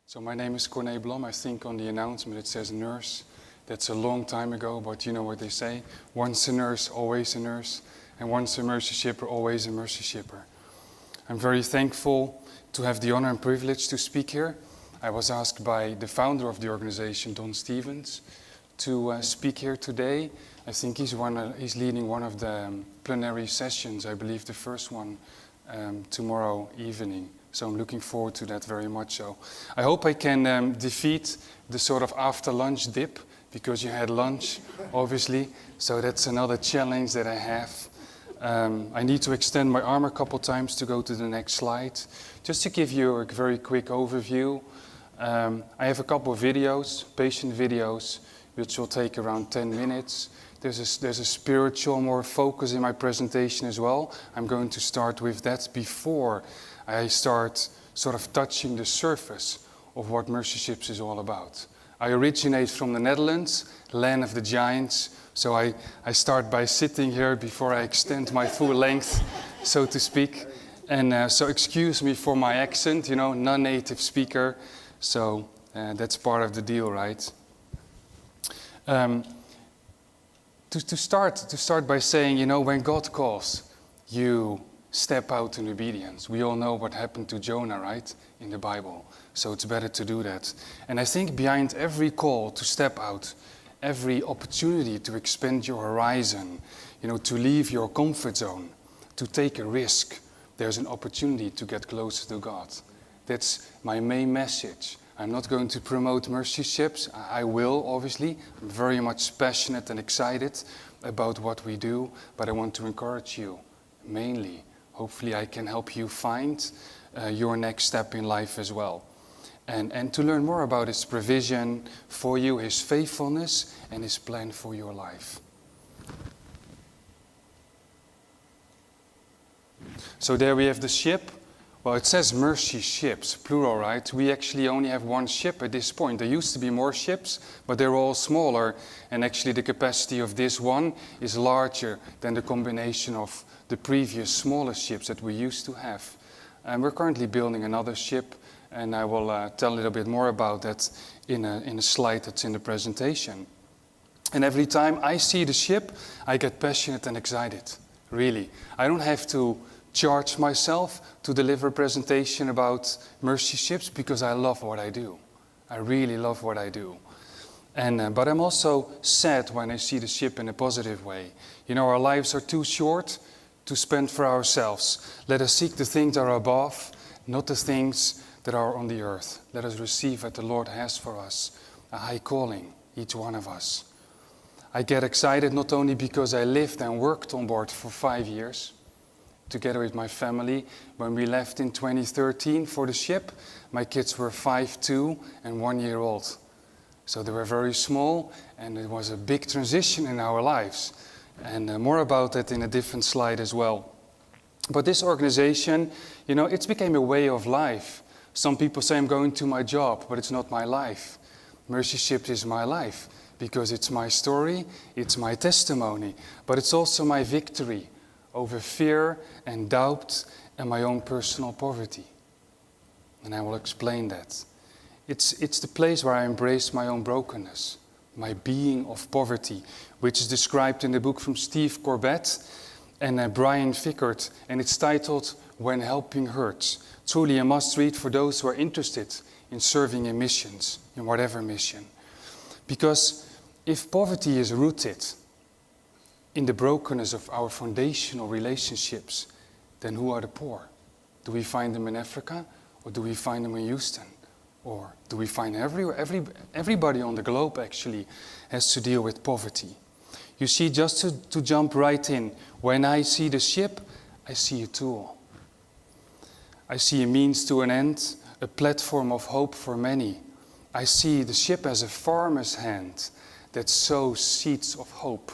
So my name is Corné Blom. I think on the announcement it says nurse. That's a long time ago, but you know what they say. Once a nurse, always a nurse. And once a mercy shipper, always a mercy shipper. I'm very thankful to have the honor and privilege to speak here. I was asked by the founder of the organization, Don Stevens, to speak here today. I think he's leading one of the plenary sessions, I believe the first one, tomorrow evening. So I'm looking forward to that very much so. I hope I can defeat the sort of after lunch dip, because you had lunch, obviously. So that's another challenge that I have. I need to extend my arm a couple times to go to the next slide. Just to give you a very quick overview. I have a couple of videos, patient videos, which will take around 10 minutes. There's a spiritual more focus in my presentation as well. I'm going to start with that before I start sort of touching the surface of what Mercy Ships is all about. I originate from the Netherlands, land of the giants, so I start by sitting here before I extend my full length, so to speak. And so excuse me for my accent, you know, non-native speaker, so that's part of the deal, right? To start by saying, you know, when God calls, you step out in obedience. We all know what happened to Jonah, right, in the Bible. So it's better to do that. And I think behind every call to step out, every opportunity to expand your horizon, you know, to leave your comfort zone, to take a risk, there's an opportunity to get closer to God. That's my main message. I'm not going to promote mercy ships. I will, obviously. I'm very much passionate and excited about what we do, but I want to encourage you, mainly. Hopefully I can help you find your next step in life as well. And to learn more about His provision for you, His faithfulness, and His plan for your life. So there we have the ship. Well, it says mercy ships, plural, right? We actually only have one ship at this point. There used to be more ships, but they're all smaller. And actually the capacity of this one is larger than the combination of the previous smaller ships that we used to have. And we're currently building another ship, and I will tell a little bit more about that in a slide that's in the presentation. And every time I see the ship, I get passionate and excited, really. I don't have to charge myself to deliver a presentation about mercy ships because I love what I do. I really love what I do. And but I'm also sad when I see the ship in a positive way. You know, our lives are too short to spend for ourselves. Let us seek the things that are above, not the things that are on the earth. Let us receive what the Lord has for us, a high calling, each one of us. I get excited not only because I lived and worked on board for 5 years, together with my family. When we left in 2013 for the ship, my kids were 5, 2 and 1 year old. So they were very small, and it was a big transition in our lives. And more about that in a different slide as well. But this organization, you know, it's became a way of life. Some people say I'm going to my job, but it's not my life. Mercy Ships is my life, because it's my story, it's my testimony, but it's also my victory over fear and doubt and my own personal poverty. And I will explain that. It's the place where I embrace my own brokenness, my being of poverty, which is described in the book from Steve Corbett and Brian Fickard, and it's titled When Helping Hurts. Truly a must-read for those who are interested in serving in missions, in whatever mission. Because if poverty is rooted in the brokenness of our foundational relationships, then who are the poor? Do we find them in Africa, or do we find them in Houston? Or do we find everywhere? Everybody on the globe actually has to deal with poverty. You see, just to jump right in, when I see the ship, I see a tool. I see a means to an end, a platform of hope for many. I see the ship as a farmer's hand that sows seeds of hope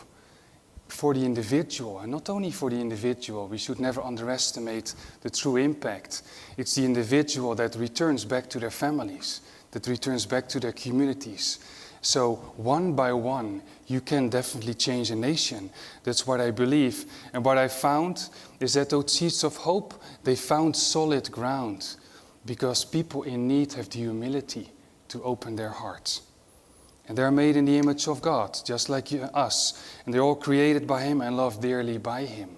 for the individual, and not only for the individual. We should never underestimate the true impact. It's the individual that returns back to their families, that returns back to their communities. So one by one, you can definitely change a nation. That's what I believe. And what I found is that those seeds of hope, they found solid ground. because people in need have the humility to open their hearts. And they're made in the image of God, just like us. And they're all created by Him and loved dearly by Him.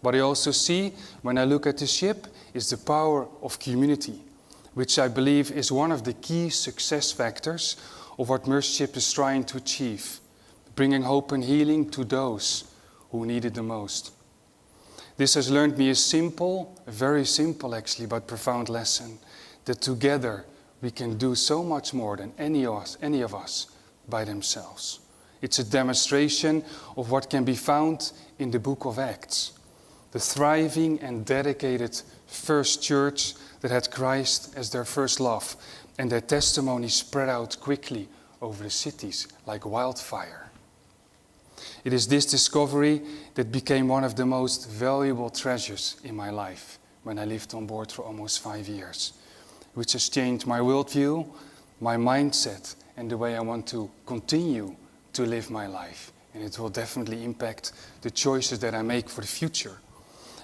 What I also see when I look at the ship is the power of community, which I believe is one of the key success factors of what Mercy is trying to achieve, bringing hope and healing to those who need it the most. This has learned me a simple, very simple actually, but profound lesson, that together we can do so much more than any of us by themselves. It's a demonstration of what can be found in the book of Acts, the thriving and dedicated first church that had Christ as their first love, and their testimony spread out quickly over the cities like wildfire. It is this discovery that became one of the most valuable treasures in my life when I lived on board for almost 5 years, which has changed my worldview, my mindset, and the way I want to continue to live my life. And it will definitely impact the choices that I make for the future.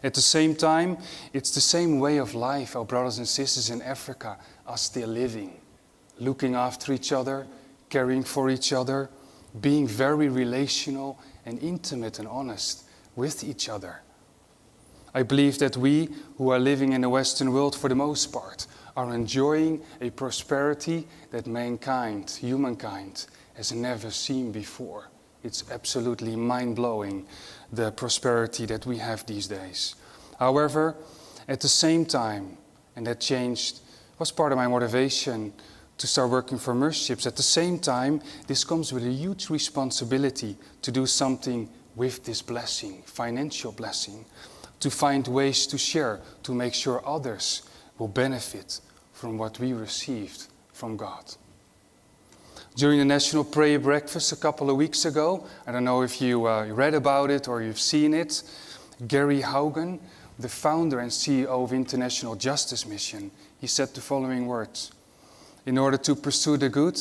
At the same time, it's the same way of life our brothers and sisters in Africa are still living. Looking after each other, caring for each other, being very relational and intimate and honest with each other. I believe that we who are living in the Western world for the most part are enjoying a prosperity that mankind, humankind, has never seen before. It's absolutely mind-blowing, the prosperity that we have these days. However, at the same time, and that changed, was part of my motivation to start working for Mercy-Ships. At the same time, this comes with a huge responsibility to do something with this blessing, financial blessing, to find ways to share, to make sure others will benefit from what we received from God. During the National Prayer Breakfast a couple of weeks ago, I don't know if you read about it or you've seen it, Gary Haugen, the founder and CEO of International Justice Mission, he said the following words: "In order to pursue the good,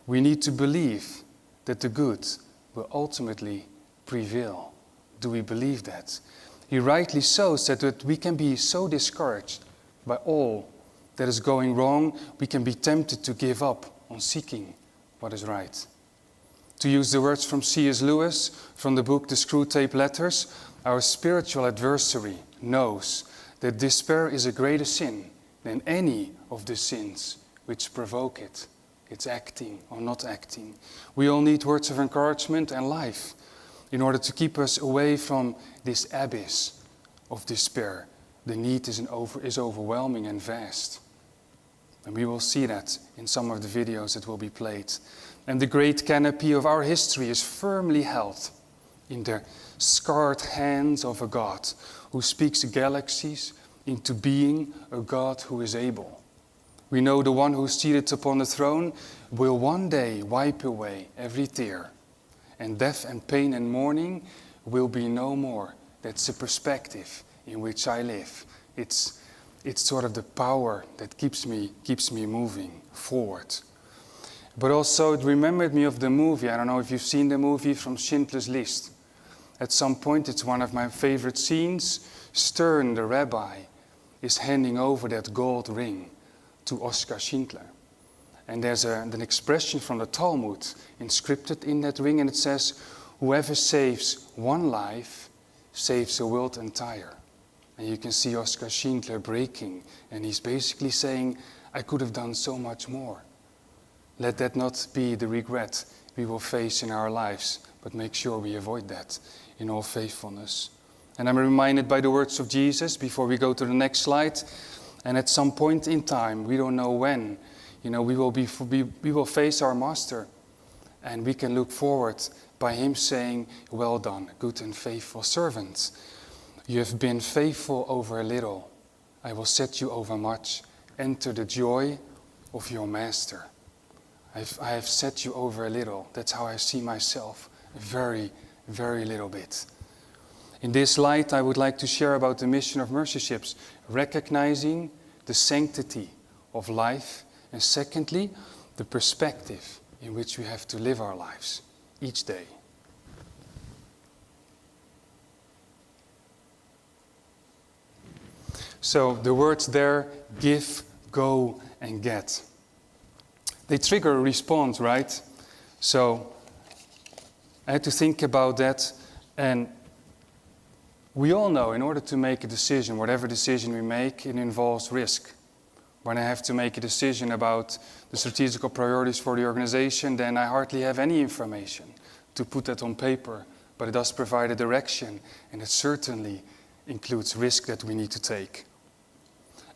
we need to believe that the good will ultimately prevail." Do we believe that? He rightly so said that we can be so discouraged by all that is going wrong, we can be tempted to give up on seeking what is right. To use the words from C.S. Lewis from the book The Screwtape Letters, our spiritual adversary knows that despair is a greater sin than any of the sins which provoke it. It's acting or not acting. We all need words of encouragement and life in order to keep us away from this abyss of despair. The need is overwhelming and vast. And we will see that in some of the videos that will be played. And the great canopy of our history is firmly held in the scarred hands of a God who speaks galaxies into being, a God who is able. We know the one who is seated upon the throne will one day wipe away every tear. And death and pain and mourning will be no more. That's the perspective in which I live. It's sort of the power that keeps me moving forward. But also it remembered me of the movie. I don't know if you've seen the movie from Schindler's List. At some point, it's one of my favorite scenes. Stern, the rabbi, is handing over that gold ring to Oskar Schindler. And there's an expression from the Talmud inscripted in that ring, and it says, "Whoever saves one life saves the world entire." And you can see Oskar Schindler breaking, and he's basically saying, I could have done so much more. Let that not be the regret we will face in our lives, but make sure we avoid that in all faithfulness. And I'm reminded by the words of Jesus before we go to the next slide. And at some point in time, we don't know when, we will face our Master, and we can look forward by Him saying, "Well done, good and faithful servant. You have been faithful over a little. I will set you over much. Enter the joy of your Master." I have set you over a little. That's how I see myself, a very, very little bit. In this light, I would like to share about the mission of Mercy-Ships, recognizing the sanctity of life, and secondly, the perspective in which we have to live our lives each day. So the words there, give go and get. They trigger a response, right? So I had to think about that, and we all know in order to make a decision, whatever decision we make, it involves risk. When I have to make a decision about the strategical priorities for the organization, then I hardly have any information to put that on paper, but it does provide a direction, and it certainly includes risk that we need to take.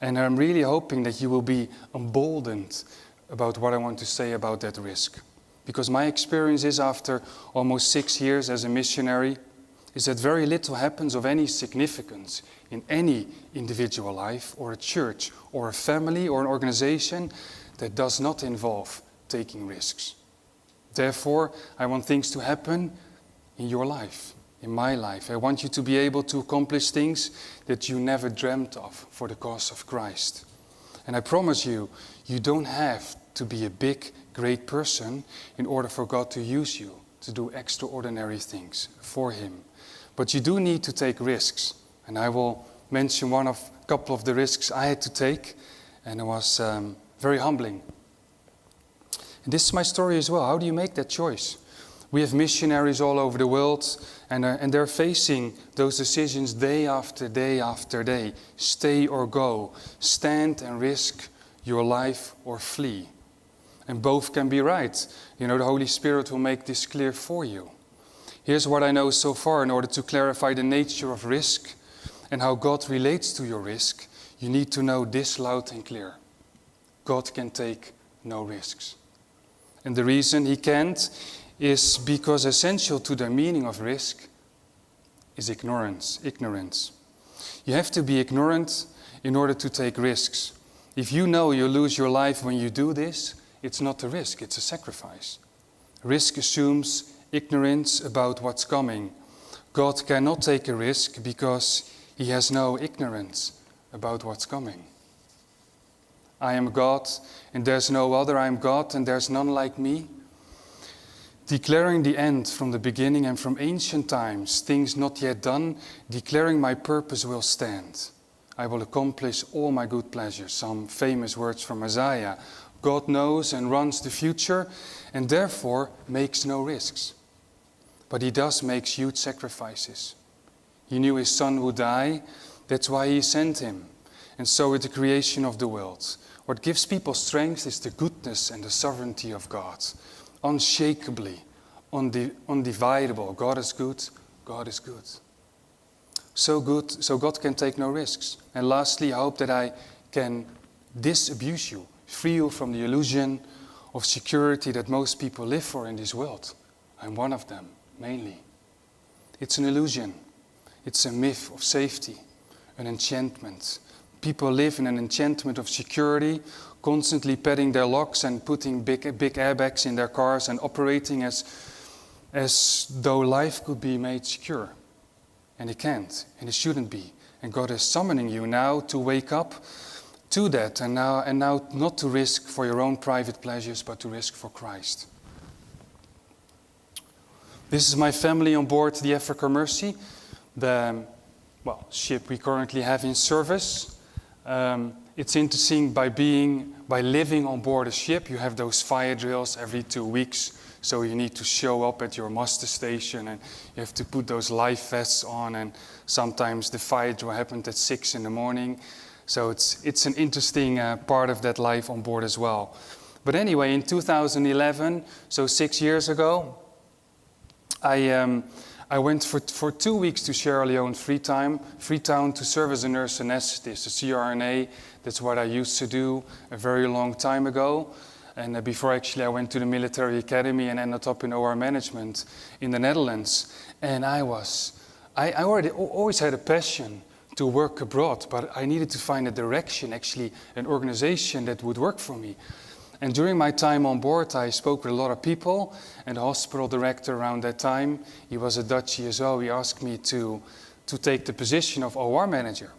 And I'm really hoping that you will be emboldened about what I want to say about that risk. Because my experience is, after almost 6 years as a missionary, is that very little happens of any significance in any individual life, or a church, or a family, or an organization that does not involve taking risks. Therefore, I want things to happen in your life, in my life. I want you to be able to accomplish things that you never dreamt of for the cause of Christ. And I promise you, you don't have to be a big, great person in order for God to use you to do extraordinary things for Him. But you do need to take risks. And I will mention a couple of the risks I had to take, and it was very humbling. And this is my story as well. How do you make that choice? We have missionaries all over the world, and they're facing those decisions day after day after day. Stay or go. Stand and risk your life, or flee. And both can be right. You know, the Holy Spirit will make this clear for you. Here's what I know so far. In order to clarify the nature of risk and how God relates to your risk, you need to know this loud and clear. God can take no risks. And the reason He can't is because essential to the meaning of risk is ignorance. You have to be ignorant in order to take risks. If you know you'll lose your life when you do this, it's not a risk, it's a sacrifice. Risk assumes ignorance about what's coming. God cannot take a risk because He has no ignorance about what's coming. I am God, and there's no other. I am God, and there's none like me. Declaring the end from the beginning and from ancient times, things not yet done, declaring my purpose will stand. I will accomplish all my good pleasures. Some famous words from Isaiah. God knows and runs the future, and therefore makes no risks. But He does make huge sacrifices. He knew His Son would die, that's why He sent Him. And so with the creation of the world, what gives people strength is the goodness and the sovereignty of God. Unshakably, undividable. God is good, God is good. So good, so God can take no risks. And lastly, I hope that I can disabuse you, free you from the illusion of security that most people live for in this world. I'm one of them, mainly. It's an illusion. It's a myth of safety, an enchantment. People live in an enchantment of security, constantly padding their locks and putting big airbags in their cars and operating as though life could be made secure. And it can't, and it shouldn't be. And God is summoning you now to wake up to that, and now not to risk for your own private pleasures, but to risk for Christ. This is my family on board the Africa Mercy, the ship we currently have in service. It's interesting by living on board a ship. You have those fire drills every 2 weeks. So you need to show up at your muster station, and you have to put those life vests on, and sometimes the fire drill happened at 6 in the morning. So it's an interesting part of that life on board as well. But anyway, in 2011, so 6 years ago, I went for 2 weeks to Sierra Leone, Freetown, to serve as a nurse-anesthetist, a CRNA. That's what I used to do a very long time ago. And before actually I went to the military academy and ended up in OR management in the Netherlands. And I always had a passion to work abroad, but I needed to find a direction, actually an organization that would work for me. And during my time on board, I spoke with a lot of people, and the hospital director around that time, he was a Dutchie as well, he asked me to take the position of OR manager.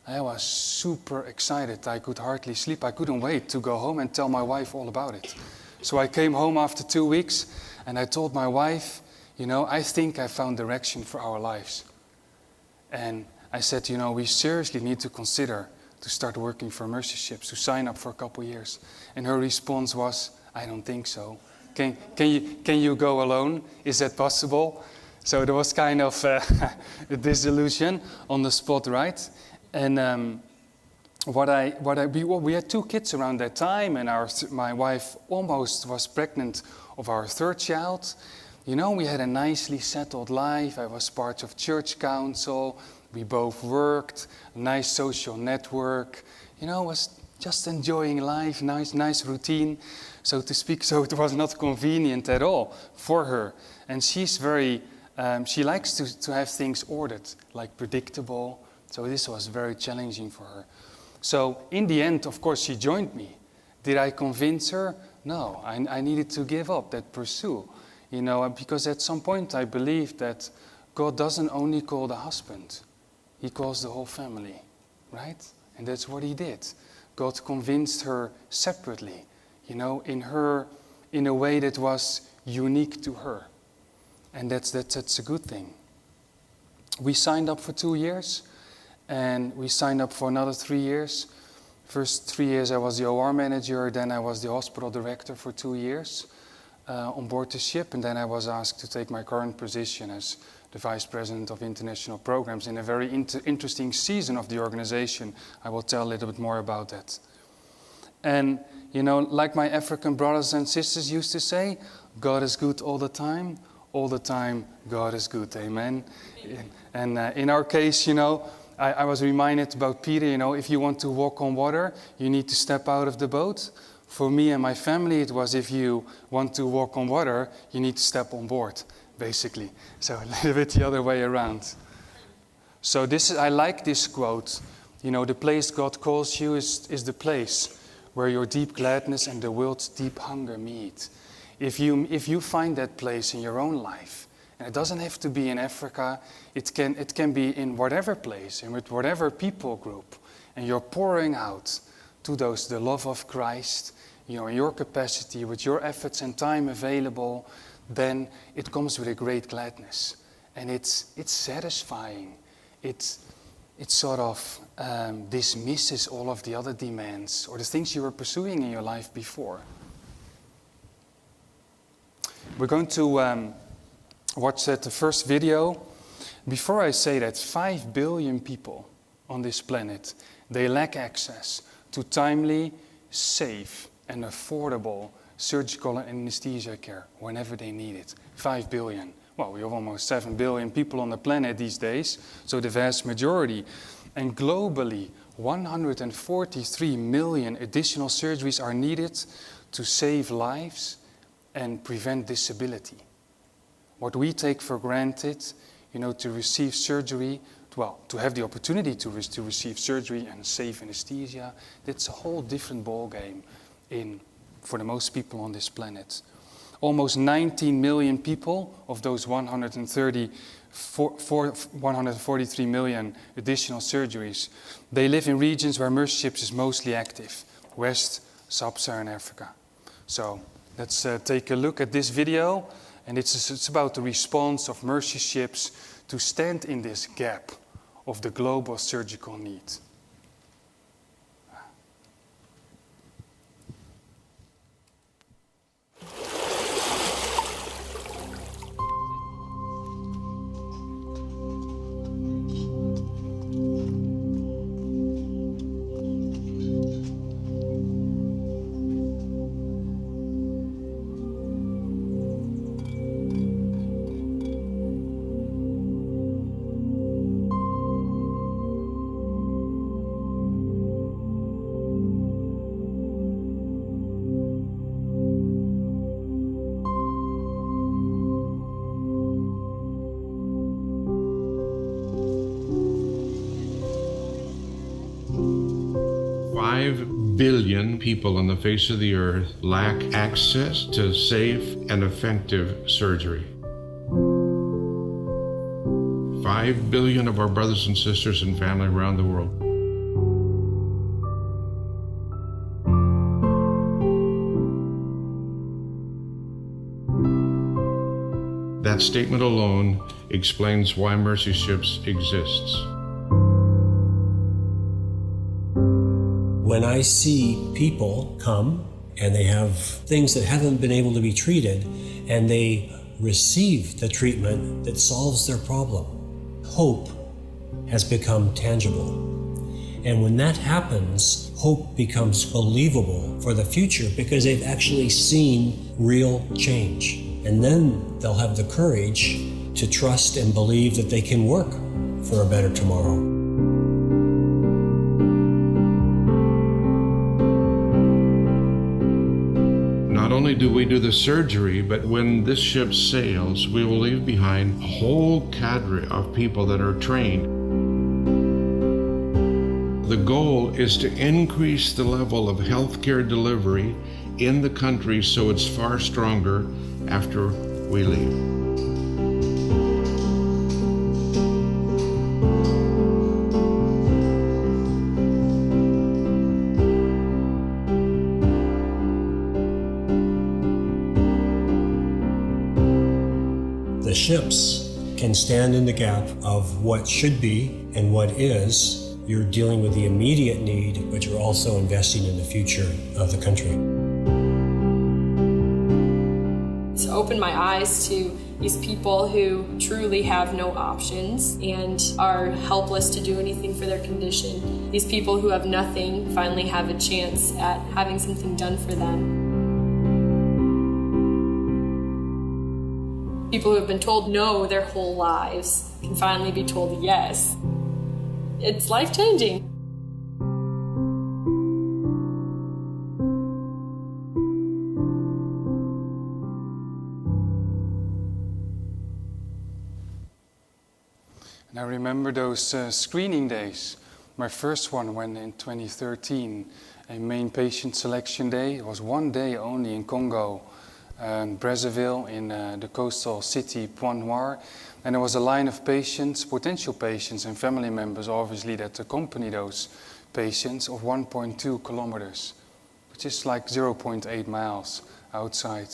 I was super excited. I could hardly sleep. I couldn't wait to go home and tell my wife all about it. So I came home after 2 weeks, and I told my wife, I think I found direction for our lives. And I said, we seriously need to consider to start working for Mercy Ships, to sign up for a couple years. And her response was, I don't think so. Can you go alone? Is that possible? So there was kind of a disillusion on the spot, right? And we had 2 kids around that time, and my wife almost was pregnant of our 3rd child. You know, we had a nicely settled life. I was part of church council. We both worked, a nice social network. You know, was just enjoying life, nice routine, so to speak. So it was not convenient at all for her. And she's very, she likes to have things ordered, like predictable. So this was very challenging for her. So in the end, of course, she joined me. Did I convince her? No, I needed to give up that pursuit. You know, because at some point I believed that God doesn't only call the husband, He calls the whole family, right? And that's what He did. God convinced her separately, you know, in a way that was unique to her. And that's a good thing. We signed up for 2 years, and we signed up for another 3 years. First 3 years I was the OR manager, then I was the hospital director for 2 years on board the ship, and then I was asked to take my current position as the Vice President of International Programs in a very interesting season of the organization. I will tell a little bit more about that. And, you know, like my African brothers and sisters used to say, God is good all the time God is good, amen? And in our case, you know, I was reminded about Peter, you know, if you want to walk on water, you need to step out of the boat. For me and my family, it was if you want to walk on water, you need to step on board, basically. So a little bit the other way around. So I like this quote. You know, the place God calls you is the place where your deep gladness and the world's deep hunger meet. If you find that place in your own life, and it doesn't have to be in Africa, it can be in whatever place and with whatever people group, and you're pouring out to those the love of Christ, you know, in your capacity, with your efforts and time available, then it comes with a great gladness. And it's satisfying. It sort of dismisses all of the other demands or the things you were pursuing in your life before. We're going to watch the first video. Before I say that, 5 billion people on this planet, they lack access to timely, safe, and affordable surgical and anesthesia care whenever they need it. 5 billion. Well, we have almost 7 billion people on the planet these days, so the vast majority. And globally, 143 million additional surgeries are needed to save lives and prevent disability. What we take for granted, you know, to receive surgery, well, to have the opportunity to receive surgery and safe anesthesia, that's a whole different ballgame for the most people on this planet. Almost 19 million people of those 143 million additional surgeries, they live in regions where Mercy Ships is mostly active, West, Sub-Saharan Africa. So let's take a look at this video, and it's about the response of Mercy Ships to stand in this gap of the global surgical need. 5 billion people on the face of the earth lack access to safe and effective surgery. 5 billion of our brothers and sisters and family around the world. That statement alone explains why Mercy Ships exists. When I see people come and they have things that haven't been able to be treated and they receive the treatment that solves their problem, hope has become tangible. And when that happens, hope becomes believable for the future because they've actually seen real change. And then they'll have the courage to trust and believe that they can work for a better tomorrow. Not only do we do the surgery, but when this ship sails, we will leave behind a whole cadre of people that are trained. The goal is to increase the level of healthcare delivery in the country so it's far stronger after we leave. The ships can stand in the gap of what should be and what is. You're dealing with the immediate need, but you're also investing in the future of the country. To open my eyes to these people who truly have no options and are helpless to do anything for their condition. These people who have nothing finally have a chance at having something done for them. People who have been told no their whole lives can finally be told yes. It's life-changing. And I remember those screening days. My first one went in 2013, a main patient selection day. It was one day only in Congo. Brazzaville in the coastal city Pointe-Noire, and there was a line of patients, potential patients and family members obviously that accompany those patients of 1.2 kilometers, which is like 0.8 miles outside.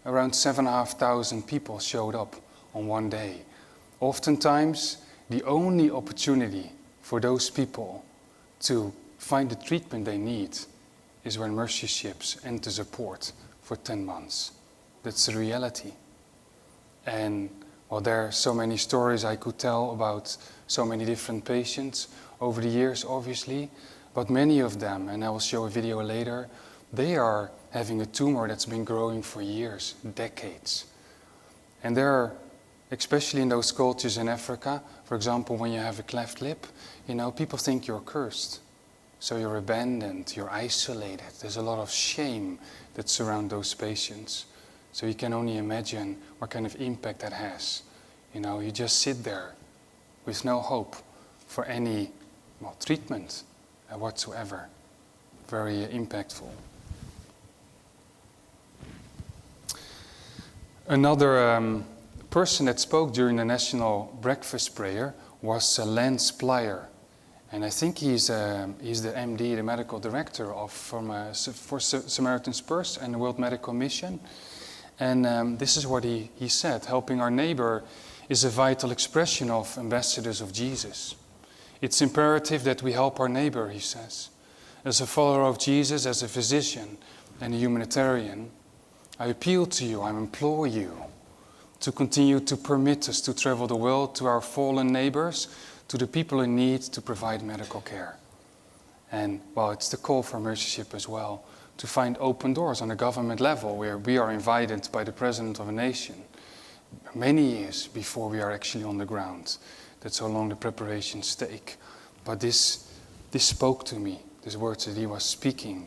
Around 7,500 people showed up on one day. Oftentimes the only opportunity for those people to find the treatment they need is when mercy ships enter the port for 10 months. That's the reality. And well, there are so many stories I could tell about so many different patients over the years, obviously, but many of them, and I will show a video later, they are having a tumor that's been growing for years, decades. And there are, especially in those cultures in Africa, for example, when you have a cleft lip, people think you're cursed. So you're abandoned, you're isolated. There's a lot of shame that surrounds those patients. So you can only imagine what kind of impact that has. You just sit there with no hope for any treatment whatsoever. Very impactful. Another person that spoke during the National Breakfast Prayer was Lance Plyer. And I think he's the MD, the medical director for Samaritan's Purse and the World Medical Mission. And this is what he said: helping our neighbor is a vital expression of ambassadors of Jesus. It's imperative that we help our neighbor, he says. As a follower of Jesus, as a physician and a humanitarian, I appeal to you, I implore you to continue to permit us to travel the world to our fallen neighbors, to the people in need, to provide medical care. And, well, it's the call for Mercyship as well, to find open doors on a government level where we are invited by the President of a nation many years before we are actually on the ground. That's how long the preparations take. But this spoke to me, these words that he was speaking.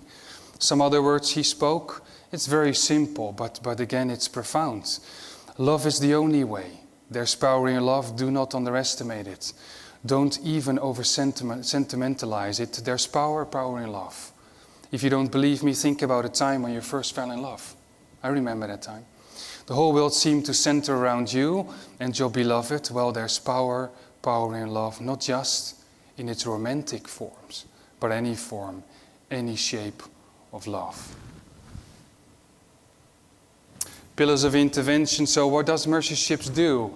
Some other words he spoke, it's very simple, but again, it's profound. Love is the only way. There's power in love, do not underestimate it. Don't even over-sentimentalize it. There's power in love. If you don't believe me, think about a time when you first fell in love. I remember that time. The whole world seemed to center around you and your beloved. Well, there's power in love, not just in its romantic forms, but any form, any shape of love. Pillars of intervention. So what does Mercy Ships do?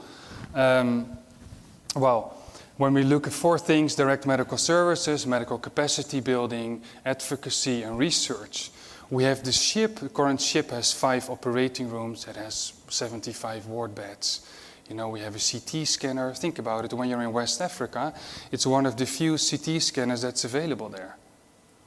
Well, When we look at 4 things: direct medical services, medical capacity building, advocacy, and research, we have the SHIP. The current SHIP has 5 operating rooms. It has 75 ward beds. You know, we have a CT scanner. Think about it. When you're in West Africa, it's one of the few CT scanners that's available there.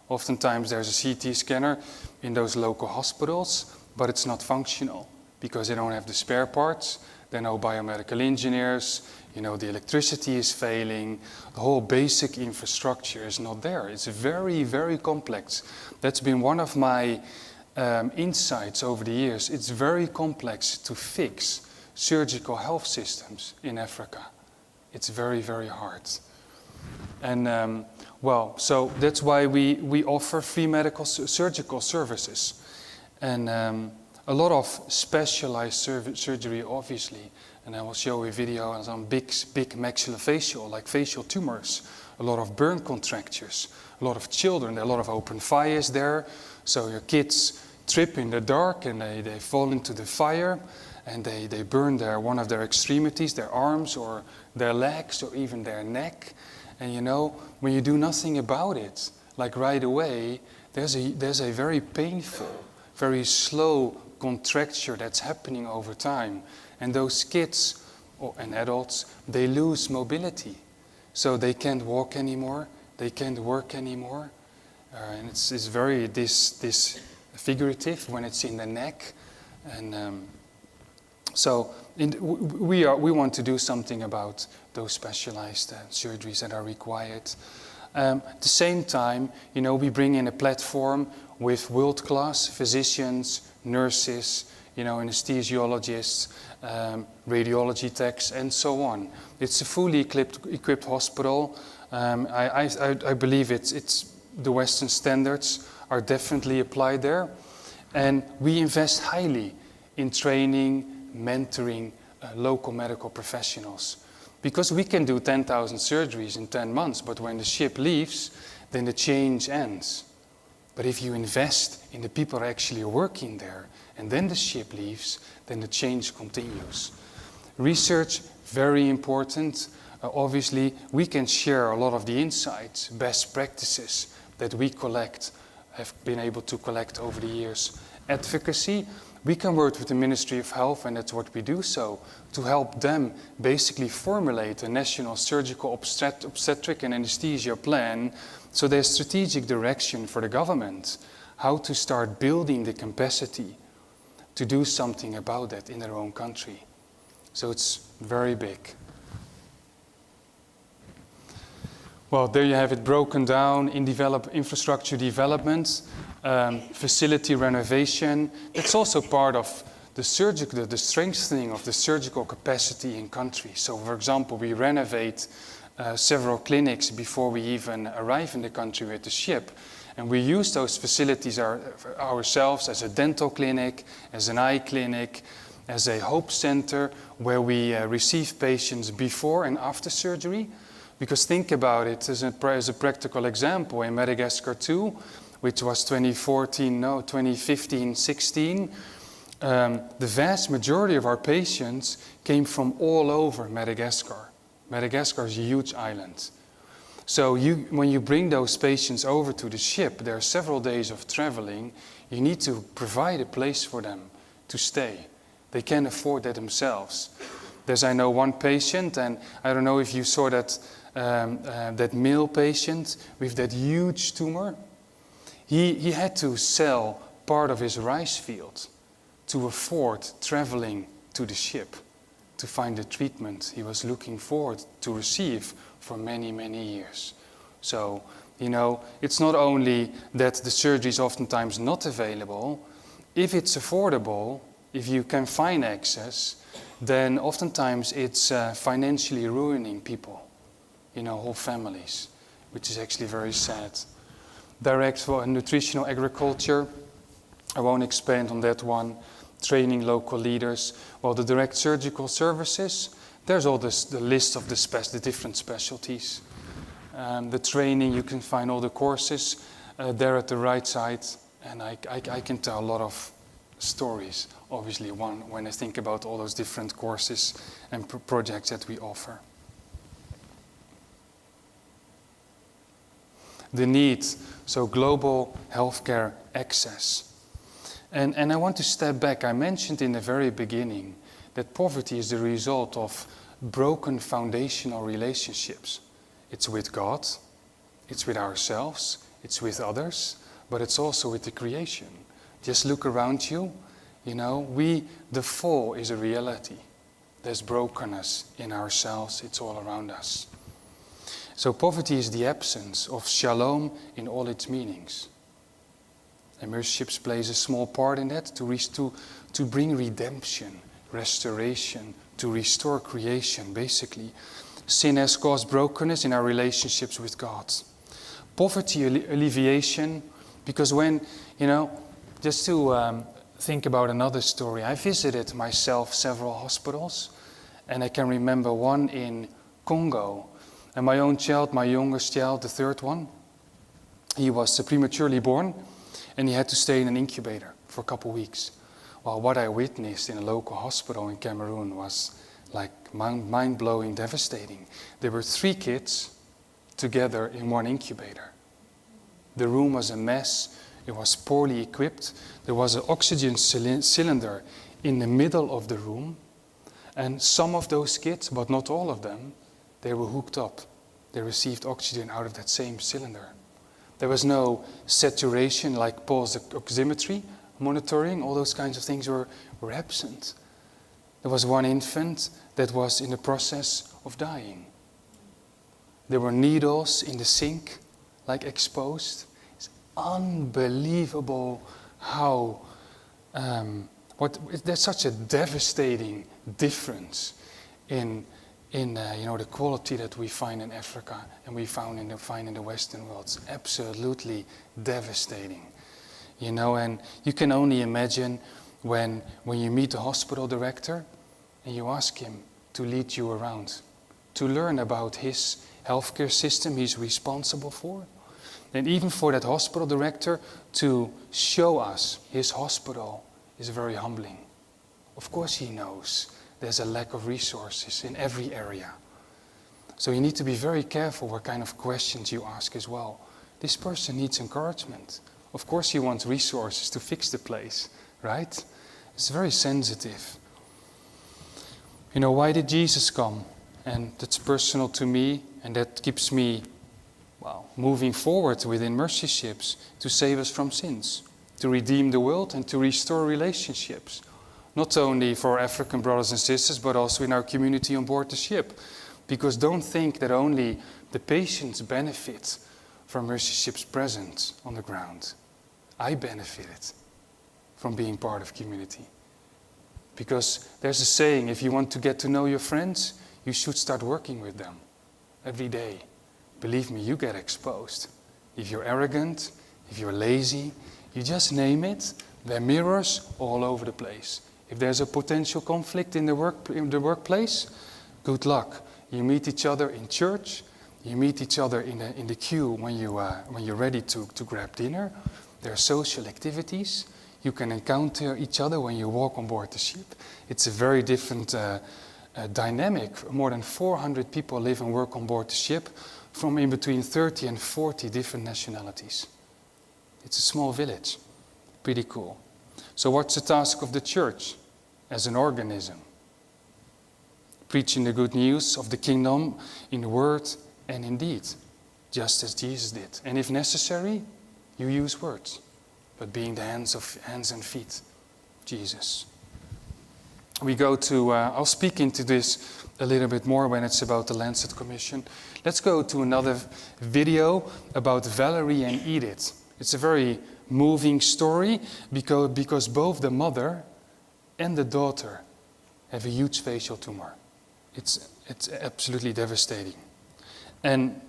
Oftentimes there's a CT scanner in those local hospitals, but it's not functional because they don't have the spare parts. There are no biomedical engineers. You know, the electricity is failing. The whole basic infrastructure is not there. It's very, very complex. That's been one of my insights over the years. It's very complex to fix surgical health systems in Africa. It's very, very hard. And well, so that's why we offer free medical surgical services. And a lot of specialized surgery, obviously. And I will show a video on some big maxillofacial, like facial tumors, a lot of burn contractures, a lot of children, there are a lot of open fires there. So your kids trip in the dark and they fall into the fire and they burn one of their extremities, their arms or their legs or even their neck. And you know, when you do nothing about it, like right away, there's a very painful, very slow contracture that's happening over time. And those kids and adults, they lose mobility. So they can't walk anymore, they can't work anymore. And it's very this figurative when it's in the neck. And so we want to do something about those specialized surgeries that are required. At the same time, you know, we bring in a platform with world-class physicians, nurses, you know, anesthesiologists, radiology techs, and so on. It's a fully equipped hospital. I believe it's the Western standards are definitely applied there. And we invest highly in training, mentoring local medical professionals. Because we can do 10,000 surgeries in 10 months, but when the ship leaves, then the change ends. But if you invest in the people actually working there, and then the ship leaves, then the change continues. Research, very important. Obviously, we can share a lot of the insights, best practices that we have been able to collect over the years. Advocacy, we can work with the Ministry of Health, and that's what we do so, to help them basically formulate a national surgical obstetric and anesthesia plan. So there's strategic direction for the government, how to start building the capacity to do something about that in their own country. So it's very big. Well, there you have it broken down in infrastructure development, facility renovation. It's also part of the strengthening of the surgical capacity in countries. So, for example, we renovate several clinics before we even arrive in the country with the ship. And we use those facilities ourselves as a dental clinic, as an eye clinic, as a hope center where we receive patients before and after surgery. Because think about it as a practical example, in Madagascar 2, which was 2015-16, the vast majority of our patients came from all over Madagascar. Madagascar is a huge island. So when you bring those patients over to the ship, there are several days of traveling. You need to provide a place for them to stay. They can't afford that themselves. I know one patient, and I don't know if you saw that male patient with that huge tumor. He had to sell part of his rice field to afford traveling to the ship to find the treatment he was looking forward to receive for many, many years. So, you know, it's not only that the surgery is oftentimes not available. If it's affordable, if you can find access, then oftentimes it's financially ruining people, you know, whole families, which is actually very sad. Direct for nutritional agriculture, I won't expand on that one. Training local leaders. Well, the direct surgical services, there's all the list of the different specialties. The training, you can find all the courses there at the right side, and I can tell a lot of stories, obviously, when I think about all those different courses and projects that we offer. the need, so global healthcare access. And I want to step back. I mentioned in the very beginning that poverty is the result of broken foundational relationships. It's with God, it's with ourselves, it's with others, but it's also with the creation. Just look around you, the fall is a reality. There's brokenness in ourselves, it's all around us. So poverty is the absence of shalom in all its meanings. And Mercy plays a small part in that to bring redemption, restoration, to restore creation, basically. Sin has caused brokenness in our relationships with God. Poverty alleviation, because when, just to think about another story, I visited myself several hospitals, and I can remember one in Congo. And my own child, my youngest child, the third one, he was prematurely born, and he had to stay in an incubator for a couple of weeks. Well, what I witnessed in a local hospital in Cameroon was like mind-blowing, devastating. There were 3 kids together in one incubator. The room was a mess. It was poorly equipped. There was an oxygen cylinder in the middle of the room. And some of those kids, but not all of them, they were hooked up. They received oxygen out of that same cylinder. There was no saturation like pulse oximetry monitoring. All those kinds of things were absent. There was one infant that was in the process of dying. There were needles in the sink, like exposed. It's unbelievable how there's such a devastating difference in the quality that we find in Africa and we find in the Western world. It's absolutely devastating. And you can only imagine when you meet the hospital director and you ask him to lead you around, to learn about his healthcare system he's responsible for. And even for that hospital director to show us his hospital is very humbling. Of course he knows there's a lack of resources in every area. So you need to be very careful what kind of questions you ask as well. This person needs encouragement. Of course he wants resources to fix the place, right? It's very sensitive. Why did Jesus come? And that's personal to me, and that keeps me, moving forward within Mercy Ships to save us from sins, to redeem the world and to restore relationships. Not only for African brothers and sisters, but also in our community on board the ship. Because don't think that only the patients benefit from Mercy Ship's presence on the ground. I benefited from being part of community. Because there's a saying, if you want to get to know your friends, you should start working with them every day. Believe me, you get exposed. If you're arrogant, if you're lazy, you just name it, there are mirrors all over the place. If there's a potential conflict in the workplace, good luck. You meet each other in church, you meet each other in the queue when you're ready to grab dinner. There are social activities. You can encounter each other when you walk on board the ship. It's a very different dynamic. More than 400 people live and work on board the ship from in between 30 and 40 different nationalities. It's a small village. Pretty cool. So what's the task of the church as an organism? Preaching the good news of the kingdom in word and in deed, just as Jesus did. And if necessary, you use words, but being the hands and feet of Jesus. We go to, I'll speak into this a little bit more when it's about the Lancet Commission. Let's go to another video about Valerie and Edith. It's a very moving story because both the mother and the daughter have a huge facial tumor. It's absolutely devastating. And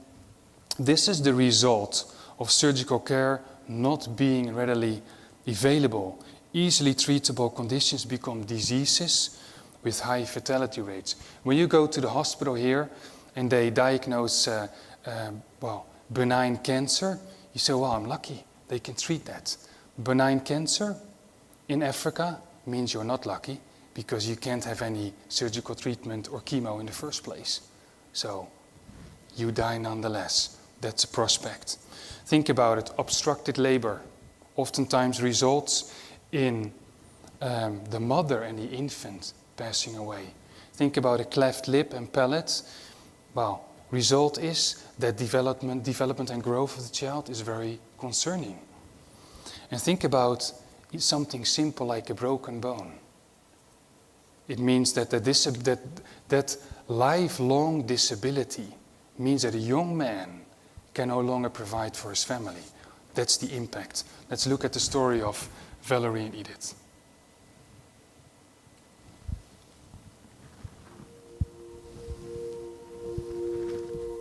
this is the result of surgical care not being readily available. Easily treatable conditions become diseases with high fatality rates. When you go to the hospital here and they diagnose benign cancer, you say, well, I'm lucky. They can treat that. Benign cancer in Africa means you're not lucky because you can't have any surgical treatment or chemo in the first place. So you die nonetheless. that's a prospect. Think about it. Obstructed labor oftentimes results in the mother and the infant passing away. Think about a cleft lip and palate. Well, result is that development and growth of the child is very concerning. And think about something simple like a broken bone. It means that that lifelong disability means that a young man can no longer provide for his family. That's the impact. Let's look at the story of Valerie and Edith.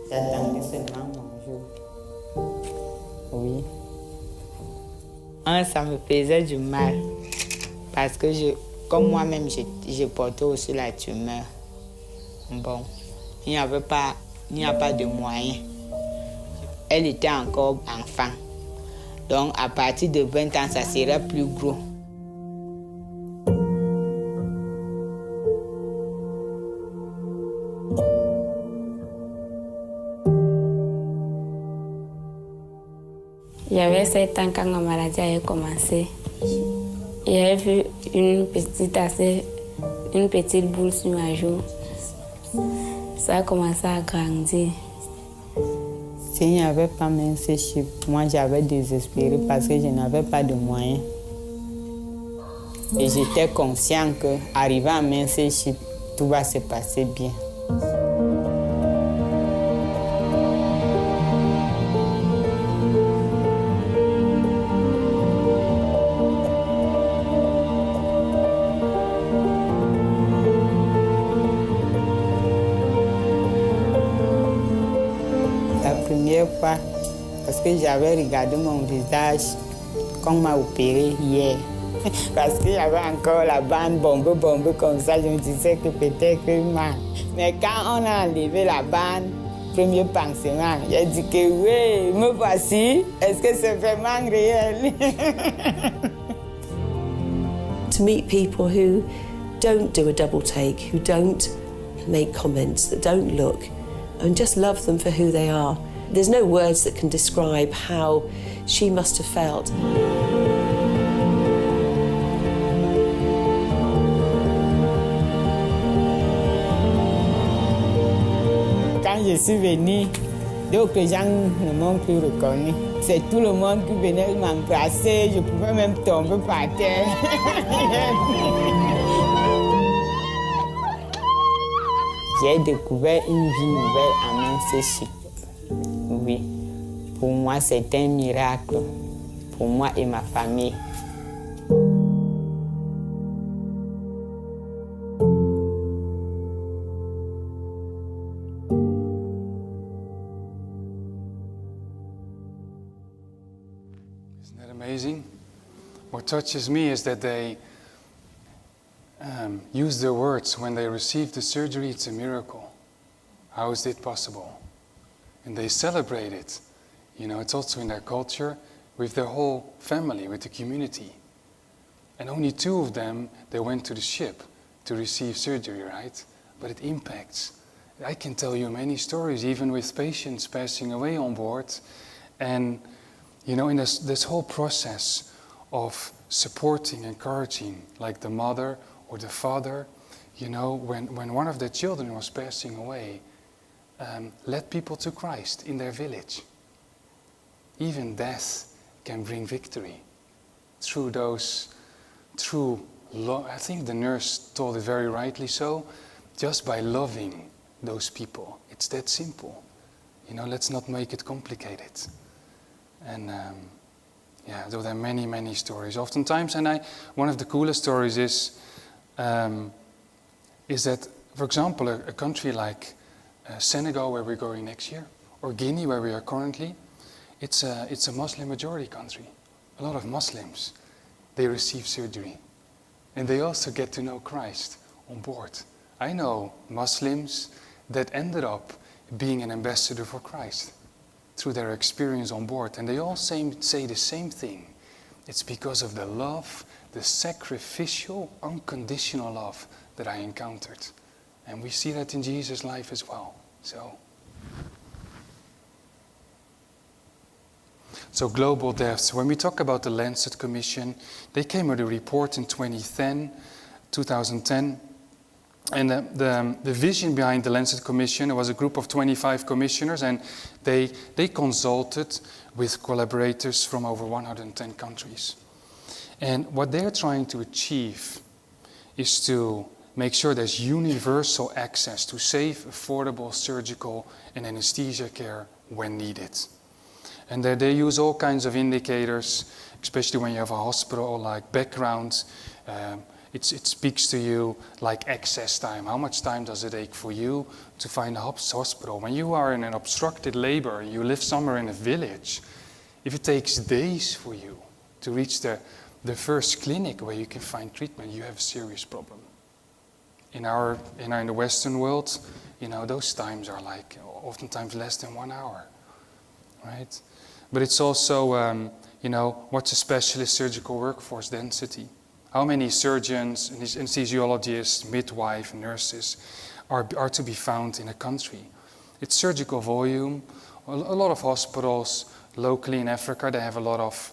J'attendais seulement mon jour. Oui. Ça me faisait du mal. Parce que comme moi-même, je portais aussi la tumeur. Bon, il n'y a pas de moyens. Elle était encore enfant. Donc, à partir de 20 ans, ça serait plus gros. Il y avait 7 ans quand ma maladie avait commencé. Il y avait vu une petite boule sur ma joue. Ça a commencé à grandir. S'il n'y avait pas même ces chiffres, moi j'avais désespéré parce que je n'avais pas de moyens. Et j'étais conscient qu'arrivé à même ces chiffres, tout va se passer bien. Parce que j'avais regardé mon visage quand on m'a opéré hier. Parce qu'il y avait encore la bande bombée comme ça, je me disais que peut-être que mal. Mais quand on a enlevé la bande, premier pansement, j'ai dit que oui, me voici. Est-ce que c'est vraiment réel? To meet people who don't do a double take, who don't make comments, that don't look, and just love them for who they are. There's no words that can describe how she must have felt. Quand je suis venue, d'autres gens ne m'ont plus reconnu. C'est tout le monde qui venait m'embrasser, je pouvais même tomber par terre. J'ai découvert une vie nouvelle à Nurse-Anesthetist. Oui, pour moi c'est un miracle, pour moi et ma famille. Isn't that amazing? What touches me is that they use their words when they receive the surgery. It's a miracle. How is it possible? And they celebrate it. You know, it's also in their culture with their whole family, with the community. And only 2 of them, they went to the ship to receive surgery, right? But it impacts. I can tell you many stories, even with patients passing away on board. And, you know, in this whole process of supporting, encouraging, like the mother or the father, you know, when one of their children was passing away, led people to Christ in their village. Even death can bring victory through I think the nurse told it very rightly so, just by loving those people. It's that simple. You know, let's not make it complicated. And yeah, there are many, many stories. Oftentimes, and one of the coolest stories is that, for example, a country like Senegal, where we're going next year, or Guinea, where we are currently, it's a Muslim majority country. A lot of Muslims, they receive surgery. And they also get to know Christ on board. I know Muslims that ended up being an ambassador for Christ through their experience on board. And they all say the same thing. It's because of the love, the sacrificial, unconditional love that I encountered. And we see that in Jesus' life as well. So, So global deaths. When we talk about the Lancet Commission, they came with a report in 2010. And the vision behind the Lancet Commission, it was a group of 25 commissioners, and they consulted with collaborators from over 110 countries. And what they're trying to achieve is to make sure there's universal access to safe, affordable surgical and anesthesia care when needed. And they use all kinds of indicators, especially when you have a hospital like background. It speaks to you like access time. How much time does it take for you to find a hospital? When you are in an obstructed labor, you live somewhere in a village, if it takes days for you to reach the first clinic where you can find treatment, you have a serious problem. In the Western world, you know, those times are like oftentimes less than 1 hour, right? But it's also, you know, what's a specialist surgical workforce density? How many surgeons, anesthesiologists, midwives, nurses are to be found in a country? It's surgical volume. A lot of hospitals locally in Africa, they have a lot of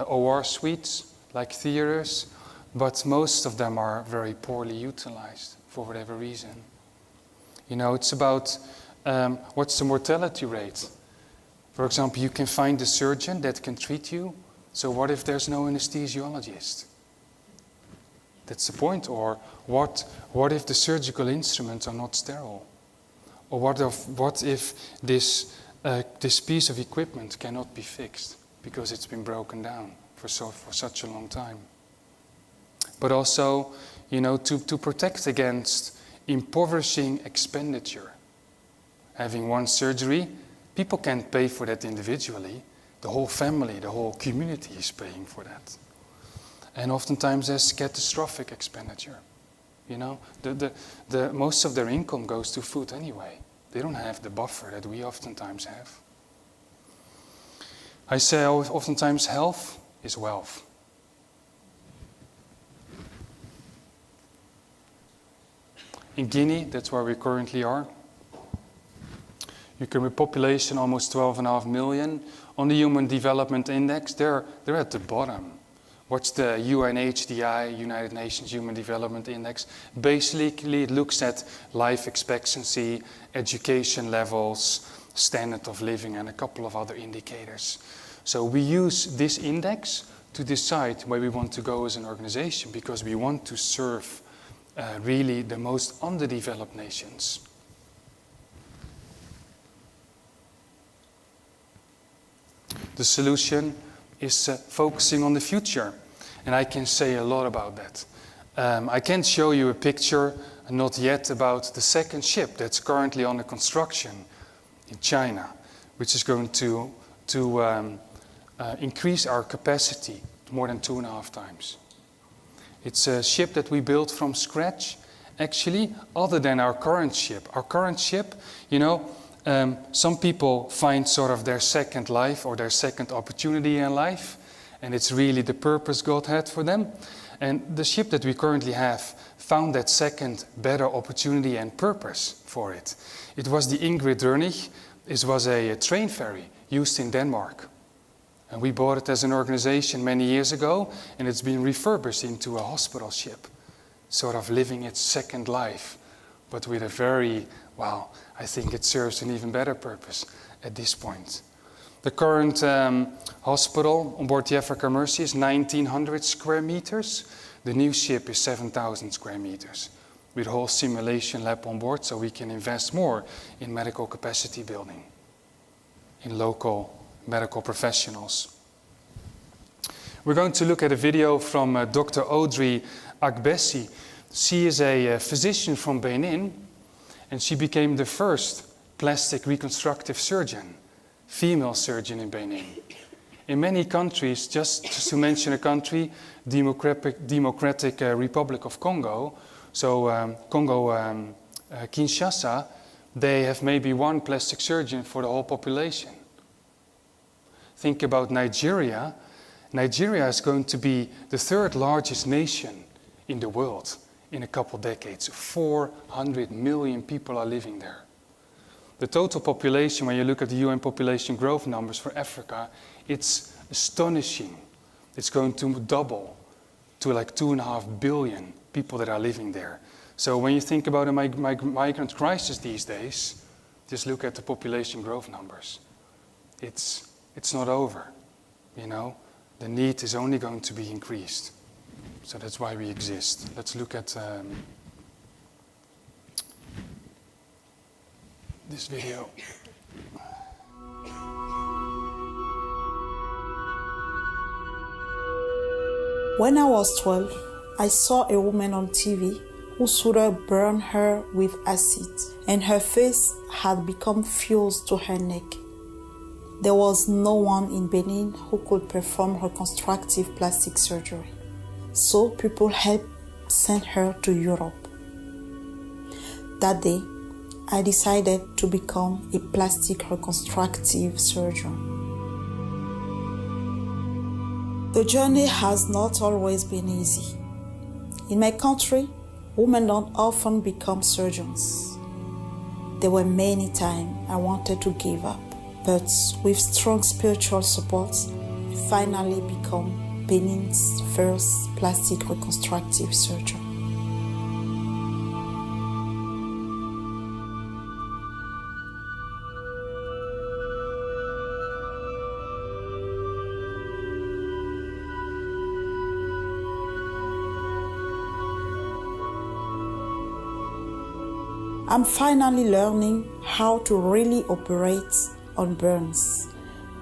OR suites, like theaters, but most of them are very poorly utilized for whatever reason. You know, it's about what's the mortality rate? For example, you can find a surgeon that can treat you, so what if there's no anesthesiologist? That's the point. Or what if the surgical instruments are not sterile? Or what if this piece of equipment cannot be fixed because it's been broken down for such a long time? But also, you know, to protect against impoverishing expenditure. Having one surgery, people can't pay for that individually. The whole family, the whole community is paying for that. And oftentimes there's catastrophic expenditure. You know, most of their income goes to food anyway. They don't have the buffer that we oftentimes have. I say oftentimes health is wealth. In Guinea, that's where we currently are. You can, with population almost 12.5 million. On the Human Development Index, they're at the bottom. What's the UNHDI, United Nations Human Development Index? Basically, it looks at life expectancy, education levels, standard of living, and a couple of other indicators. So we use this index to decide where we want to go as an organization, because we want to serve really the most underdeveloped nations. The solution is focusing on the future, and I can say a lot about that. I can show you a picture, not yet, about the second ship that's currently under construction in China, which is going to increase our capacity more than 2.5 times. It's a ship that we built from scratch, actually, other than our current ship. Our current ship, you know, some people find sort of their second life or their second opportunity in life, and it's really the purpose God had for them. And the ship that we currently have found that second better opportunity and purpose for it. It was the Ingrid Dörnig. It was a train ferry used in Denmark. And we bought it as an organization many years ago, and it's been refurbished into a hospital ship, sort of living its second life, but with a very, well, I think it serves an even better purpose at this point. The current hospital on board the Africa Mercy is 1,900 square meters. The new ship is 7,000 square meters, with a whole simulation lab on board, so we can invest more in medical capacity building, in local medical professionals. We're going to look at a video from Dr. Audrey Agbesi. She is a physician from Benin, and she became the first plastic reconstructive surgeon, female surgeon in Benin. In many countries, just to mention a country, Democratic Republic of Congo, so Kinshasa, they have maybe one plastic surgeon for the whole population. Think about Nigeria. Nigeria is going to be the 3rd largest nation in the world in a couple decades. 400 million people are living there. The total population, when you look at the UN population growth numbers for Africa, It's astonishing. It's going to double to like 2.5 billion people that are living there. So when you think about a migrant crisis these days, just look at the population growth numbers. It's not over, you know. The need is only going to be increased. So that's why we exist. Let's look at this video. When I was 12, I saw a woman on TV whose daughter burned her with acid, and her face had become fused to her neck. There was no one in Benin who could perform reconstructive plastic surgery, so people helped send her to Europe. That day, I decided to become a plastic reconstructive surgeon. The journey has not always been easy. In my country, women don't often become surgeons. There were many times I wanted to give up, but with strong spiritual support, I finally became Benin's first plastic reconstructive surgeon. I'm finally learning how to really operate on burns.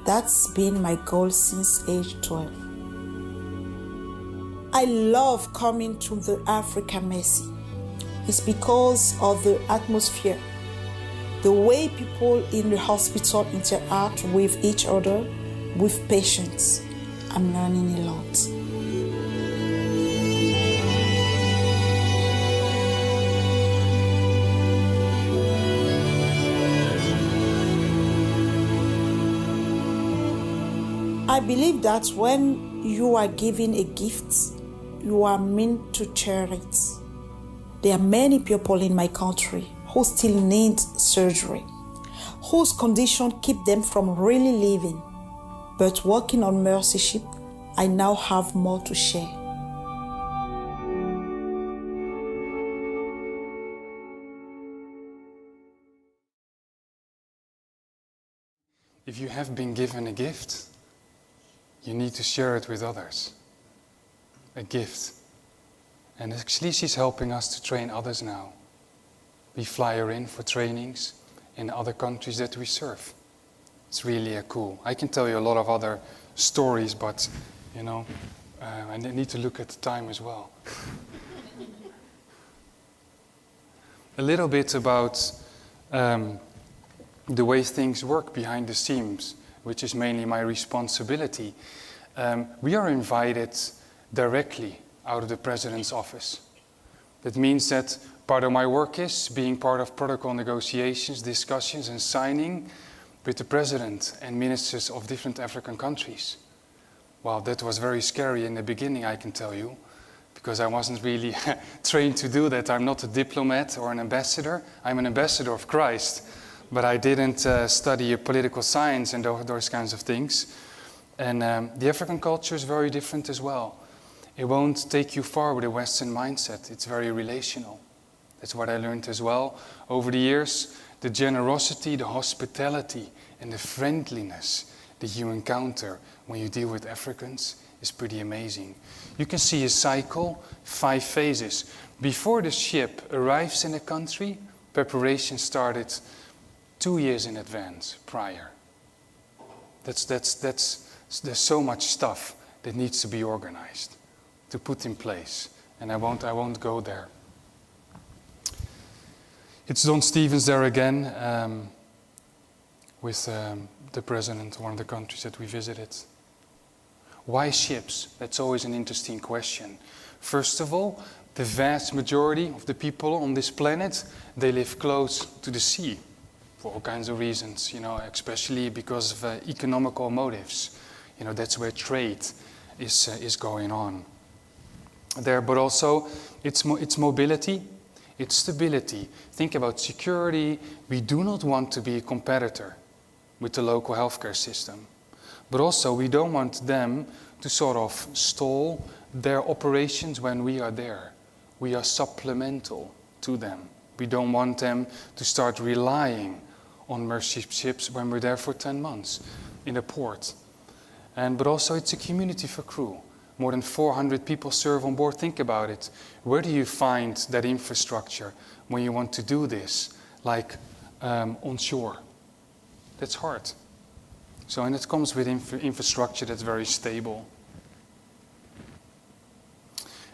That's been my goal since age 12. I love coming to the Africa Messe. It's because of the atmosphere, the way people in the hospital interact with each other, with patients. I'm learning a lot. I believe that when you are given a gift, you are meant to share it. There are many people in my country who still need surgery, whose condition keep them from really living. But working on Mercyship, I now have more to share. If you have been given a gift, you need to share it with others. A gift. And actually she's helping us to train others now. We fly her in for trainings in other countries that we serve. It's really cool. I can tell you a lot of other stories, but you know, I need to look at the time as well. A little bit about the way things work behind the scenes, which is mainly my responsibility. We are invited directly out of the President's office. That means that part of my work is being part of protocol negotiations, discussions and signing with the President and ministers of different African countries. Well, that was very scary in the beginning, I can tell you, because I wasn't really trained to do that. I'm not a diplomat or an ambassador. I'm an ambassador of Christ. But I didn't study political science and those kinds of things. And the African culture is very different as well. It won't take you far with a Western mindset. It's very relational. That's what I learned as well over the years. The generosity, the hospitality, and the friendliness that you encounter when you deal with Africans is pretty amazing. You can see a cycle, 5 phases. Before the ship arrives in a country, preparation started 2 years in advance, prior. There's so much stuff that needs to be organized, to put in place, and I won't go there. It's Don Stevens there again, with the president of one of the countries that we visited. Why ships? That's always an interesting question. First of all, the vast majority of the people on this planet, they live close to the sea. For all kinds of reasons, you know, especially because of economical motives. You know, that's where trade is going on there. But also, it's mobility, it's stability. Think about security. We do not want to be a competitor with the local healthcare system. But also we don't want them to sort of stall their operations when we are there. We are supplemental to them. We don't want them to start relying on mercy ships when we're there for 10 months in a port. But also it's a community for crew. More than 400 people serve on board. Think about it. Where do you find that infrastructure when you want to do this? Like on shore. That's hard. So, and it comes with infrastructure that's very stable.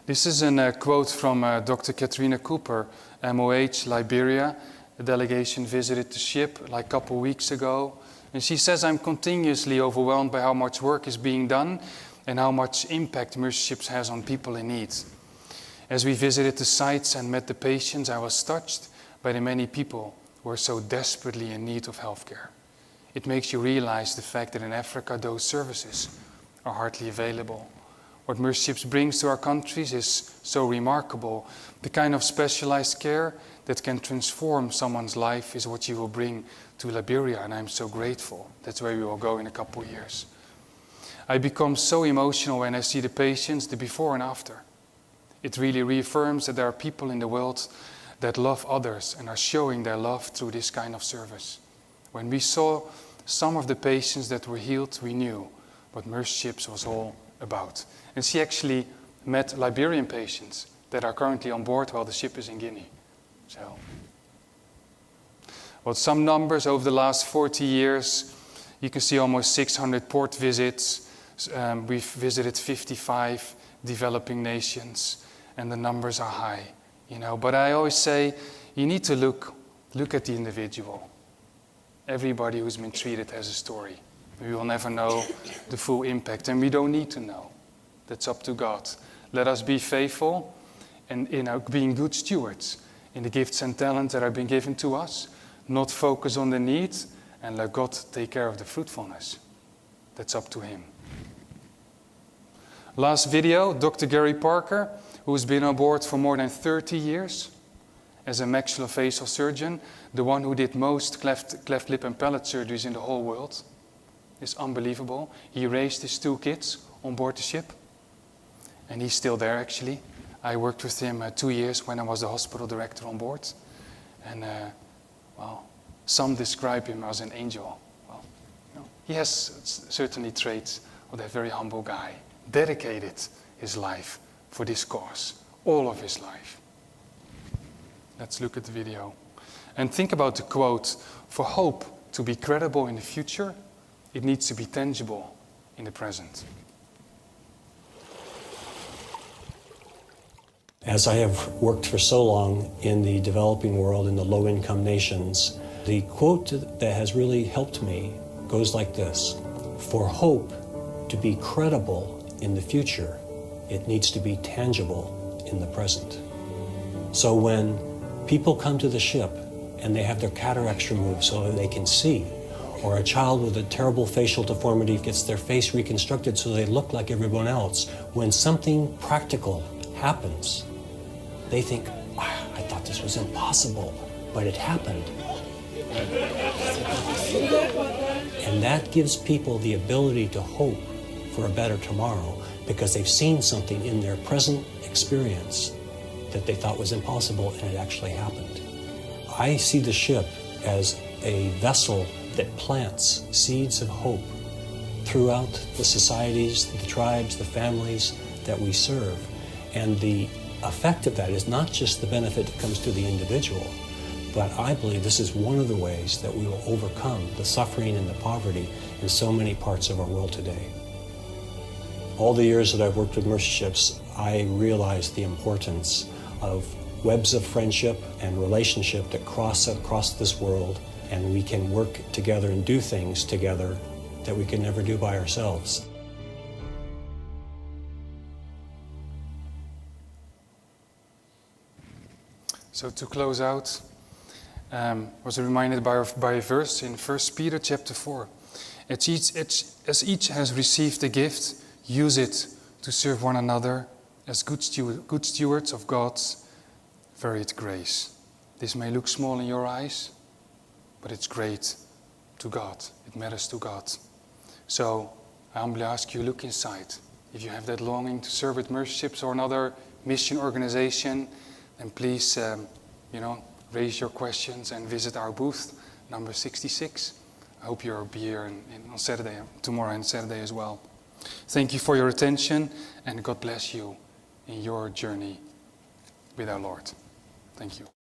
This is a quote from Dr. Katrina Cooper, MOH, Liberia. A delegation visited the ship like a couple weeks ago. And she says, I'm continuously overwhelmed by how much work is being done and how much impact Mercy Ships has on people in need. As we visited the sites and met the patients, I was touched by the many people who are so desperately in need of healthcare. It makes you realize the fact that in Africa those services are hardly available. What Mercy Ships brings to our countries is so remarkable. The kind of specialized care that can transform someone's life is what you will bring to Liberia, and I'm so grateful. That's where we will go in a couple of years. I become so emotional when I see the patients, the before and after. It really reaffirms that there are people in the world that love others and are showing their love through this kind of service. When we saw some of the patients that were healed, we knew what Mercy Ships was all about. And she actually met Liberian patients that are currently on board while the ship is in Guinea. So, well, some numbers over the last 40 years, you can see almost 600 port visits. We've visited 55 developing nations, and the numbers are high. But I always say, you need to look at the individual. Everybody who's been treated has a story. We will never know the full impact, and we don't need to know. That's up to God. Let us be faithful and being good stewards in the gifts and talents that have been given to us, not focus on the need, and let God take care of the fruitfulness. That's up to Him. Last video, Dr. Gary Parker, who's been on board for more than 30 years as a maxillofacial surgeon, the one who did most cleft lip and palate surgeries in the whole world. It's unbelievable. He raised his 2 kids on board the ship, and he's still there actually. I worked with him 2 years when I was the hospital director on board, and well, some describe him as an angel. Well, he has certainly traits of a very humble guy, dedicated his life for this cause, all of his life. Let's look at the video. And think about the quote, for hope to be credible in the future, it needs to be tangible in the present. As I have worked for so long in the developing world, in the low-income nations, the quote that has really helped me goes like this: for hope to be credible in the future, it needs to be tangible in the present. So when people come to the ship and they have their cataracts removed so that they can see, or a child with a terrible facial deformity gets their face reconstructed so they look like everyone else, when something practical happens, they think, I thought this was impossible, but it happened. And that gives people the ability to hope for a better tomorrow because they've seen something in their present experience that they thought was impossible and it actually happened. I see the ship as a vessel that plants seeds of hope throughout the societies, the tribes, the families that we serve. And the effect of that is not just the benefit that comes to the individual, but I believe this is one of the ways that we will overcome the suffering and the poverty in so many parts of our world today. All the years that I've worked with Mercy Ships, I realized the importance of webs of friendship and relationship that cross across this world, and we can work together and do things together that we can never do by ourselves. So to close out, was reminded by a verse in 1 Peter chapter 4. As each has received a gift, use it to serve one another as good stewards of God's varied grace. This may look small in your eyes, but it's great to God. It matters to God. So I humbly ask you, look inside. If you have that longing to serve with Mercy Ships or another mission organization, then please, raise your questions and visit our booth, number 66. I hope you'll be here on Saturday, tomorrow and Saturday as well. Thank you for your attention, and God bless you in your journey with our Lord. Thank you.